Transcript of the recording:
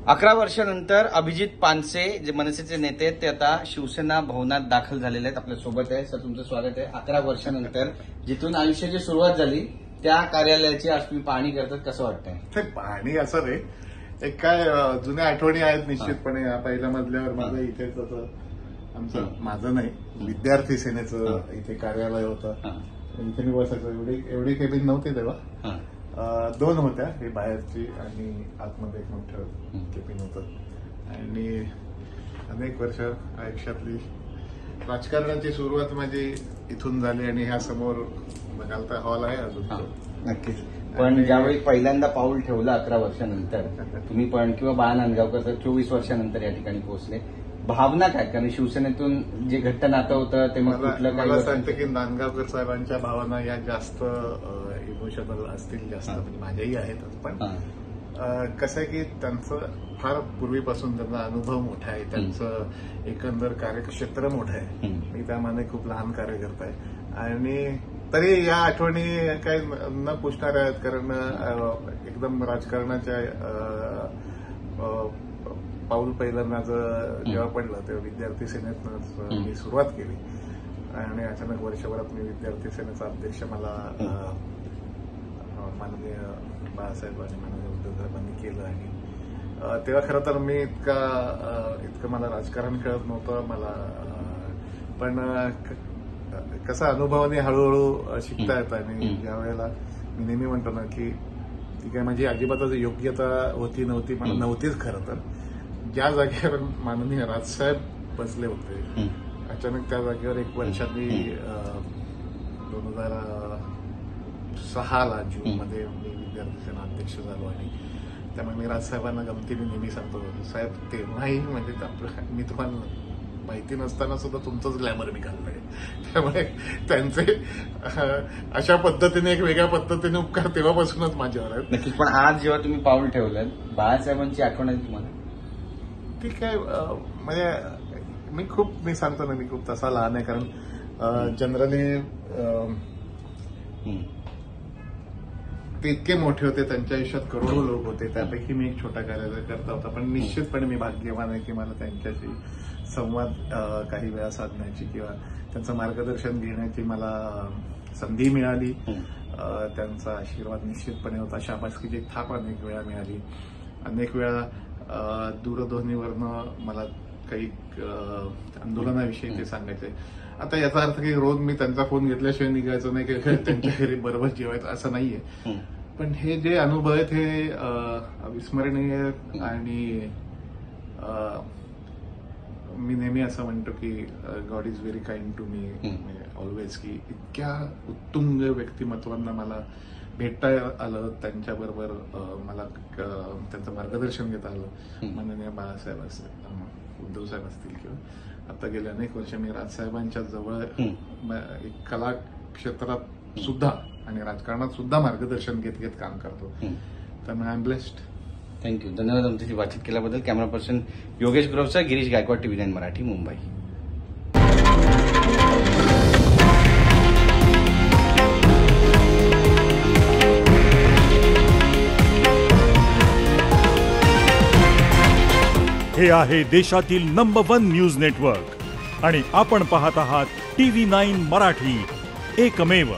11 वर्षानंतर अभिजित पानसे जे मनसेचे नेते आहेत ते आता शिवसेना भवनात दाखल झालेले आहेत. आपल्या सोबत आहे. सर, तुमचं स्वागत आहे. 11 वर्षानंतर जिथून आयुष्याची सुरुवात झाली त्या कार्यालयाची आज तुम्ही पाहणी करतात, कसं वाटतंय? ते पाहणी असं नाही, एक काय जुन्या आठवणी आहेत निश्चितपणे. या पहिल्या मजल्यावर माझं इथेच होतं, आमचं माझं नाही विद्यार्थी सेनेचं इथे कार्यालय होतं. इथे मी बसायचो. एवढी केबिन नव्हती तेव्हा, 2 होत्या, ही बाहेरची आणि आतमध्ये एक मोठं केबिन होतं. आणि अनेक वर्ष आयुष्यातली राजकारणाची सुरुवात माझी इथून झाली. आणि ह्या समोर बघाल तर हॉल आहे अजून. नक्कीच. पण ज्यावेळी पहिल्यांदा पाऊल ठेवलं 11 वर्षानंतर तुम्ही पण किंवा बाळा नांदगावकर 24 वर्षानंतर या ठिकाणी पोहोचले, भावना काय? कारण शिवसेनेतून जे घट्ट नातं होतं ते मग कुठलं काय? मला सांगतं की नांदगावकर साहेबांच्या भावना या जास्त इमोशनल असतील, जास्त म्हणजे माझ्याही आहेतच. पण कसं आहे की त्यांचं फार पूर्वीपासून त्यांचा अनुभव मोठा आहे, त्यांचं एकंदर कार्यक्षेत्र मोठं आहे. मी त्यामाने खूप लहान कार्यकर्ता आहे आणि तरी या आठवणी काही न पुसणाऱ्या आहेत. कारण एकदम राजकारणाच्या पाऊल पहिल्यांदाच जेव्हा पडलं तेव्हा विद्यार्थी सेनेतनं मी सुरुवात केली आणि अचानक वर्षभरात मी विद्यार्थी सेनेचा अध्यक्ष मला माननीय बाळासाहेब आणि माननीय उद्धव साहेबांनी केलं. आणि तेव्हा खरं तर मी इतकं मला राजकारण कळत नव्हतं मला. पण कसा अनुभवाने हळूहळू शिकता येतं. आणि ज्या वेळेला मी नेहमी म्हणतो ना की ती काय माझी अजिबातच योग्यता होती नव्हती, मला नव्हतीच खरं तर. ज्या जागेवर माननीय राजसाहेब बसले होते अचानक त्या जागेवर 1 वर्षांनी 2006 जूनमध्ये मी विद्यार्थी सेना अध्यक्ष झालो. आणि त्यामुळे मी राजसाहेबांना गमतीने नेहमी सांगतो, साहेब तेव्हाही म्हणजे मी तुम्हाला माहिती नसताना सुद्धा तुमचंच ग्लॅमर मी घाललंय. त्यामुळे त्यांचे अशा पद्धतीने एक वेगळ्या पद्धतीने उपकार तेव्हापासूनच माझ्यावर आहेत. नक्कीच. पण आज जेव्हा तुम्ही पाऊल ठेवलं, बाळासाहेबांची आठवण आहे तुम्हाला? ठीक आहे. म्हणजे मी सांगतो ना, मी खूप तसा लहान आहे. कारण जनरली ते इतके मोठे होते, त्यांच्या आयुष्यात करोडो लोक होते, त्यापैकी मी एक छोटा कार्यकर्ता होता. पण निश्चितपणे मी भाग्यवान आहे की मला त्यांच्याशी संवाद काही वेळा साधण्याची किंवा त्यांचं मार्गदर्शन घेण्याची मला संधी मिळाली. त्यांचा आशीर्वाद निश्चितपणे होता. शाबासकीची थाप अनेक वेळा मिळाली. अनेक वेळा दूरध्वनीवरनं मला काही आंदोलनाविषयी ते सांगायचे. आता याचा अर्थ की रोज मी त्यांचा फोन घेतल्याशिवाय निघायचं नाही की त्यांच्या घरी बरोबर जेवायचं असं नाहीये. पण हे जे अनुभव आहेत हे अविस्मरणीय आहेत. आणि मी नेहमी असं म्हणतो की God is very kind to me always, की इतक्या उत्तुंग व्यक्तिमत्वांना मला भेटता आलं, त्यांच्याबरोबर मला त्यांचं मार्गदर्शन घेता आलं. माननीय बाळासाहेब असतील, उद्धव साहेब असतील, किंवा आता गेले अनेक वर्ष मी राजसाहेबांच्या जवळ एक कला क्षेत्रात सुद्धा आणि राजकारणात सुद्धा मार्गदर्शन घेत घेत काम करतो. त्यामुळे आय एम ब्लेस्ड. थँक्यू. धन्यवाद आमच्याशी बातचीत केल्याबद्दल. कॅमेरा पर्सन योगेश ग्रोवचा, गिरीश गायकवाड, TV9 मराठी, मुंबई. हे आहे देशातील नंबर 1 न्यूज नेटवर्क आणि आपण पाहत आहात TV9 मराठी, एकमेव.